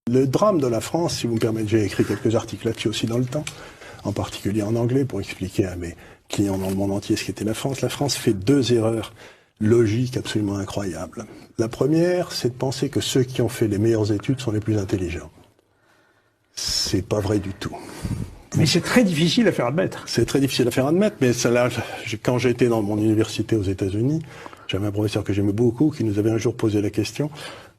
Le drame de la France, si vous me permettez, j'ai écrit quelques articles là-dessus aussi dans le temps, en particulier en anglais, pour expliquer à mes clients dans le monde entier ce qu'était la France. La France fait 2 erreurs logiques absolument incroyables. La première, c'est de penser que ceux qui ont fait les meilleures études sont les plus intelligents. C'est pas vrai du tout. Mais c'est très difficile à faire admettre. C'est très difficile à faire admettre, mais ça, là, quand j'étais dans mon université aux États-Unis, j'avais un professeur que j'aimais beaucoup qui nous avait un jour posé la question: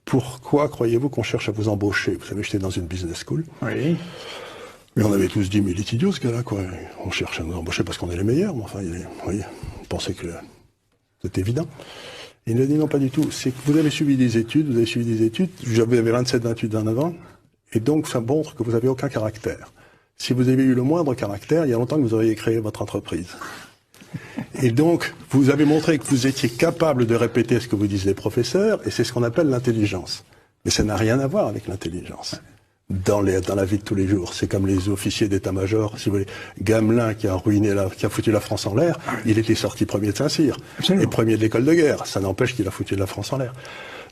pourquoi croyez-vous qu'on cherche à vous embaucher? Vous savez, j'étais dans une business school. Oui. Mais on avait tous dit, mais il est idiot ce gars-là, quoi. On cherche à nous embaucher parce qu'on est les meilleurs. Mais enfin, oui, on pensait que c'était évident. Et il nous a dit, non, pas du tout. C'est que vous avez suivi des études, vous avez 27, 28 ans avant, et donc ça montre que vous n'avez aucun caractère. Si vous avez eu le moindre caractère, il y a longtemps que vous auriez créé votre entreprise. Et donc, vous avez montré que vous étiez capable de répéter ce que vous disent les professeurs, et c'est ce qu'on appelle l'intelligence. Mais ça n'a rien à voir avec l'intelligence. Dans la vie de tous les jours. C'est comme les officiers d'état-major, si vous voulez. Gamelin, qui a foutu la France en l'air, il était sorti premier de Saint-Cyr. Et premier de l'école de guerre. Ça n'empêche qu'il a foutu la France en l'air.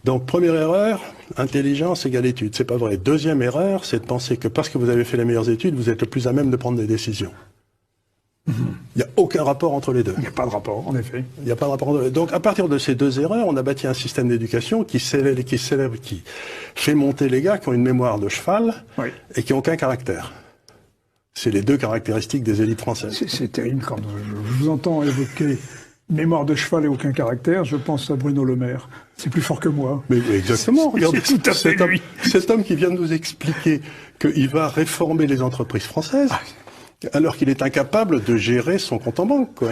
Donc, première erreur, intelligence égale études. C'est pas vrai. Deuxième erreur, c'est de penser que parce que vous avez fait les meilleures études, vous êtes le plus à même de prendre des décisions. Il n'y a aucun rapport entre les deux. Il n'y a pas de rapport, en effet. Il n'y a pas de rapport entre les deux. Donc, à partir de ces 2 erreurs, on a bâti un système d'éducation qui fait monter les gars qui ont une mémoire de cheval et qui n'ont aucun caractère. C'est les 2 caractéristiques des élites françaises. C'est terrible quand je vous entends évoquer mémoire de cheval et aucun caractère, je pense à Bruno Le Maire. C'est plus fort que moi. Mais exactement. Regardez, c'est tout à fait lui. Cet homme qui vient de nous expliquer qu'il va réformer les entreprises françaises, alors qu'il est incapable de gérer son compte en banque, quoi.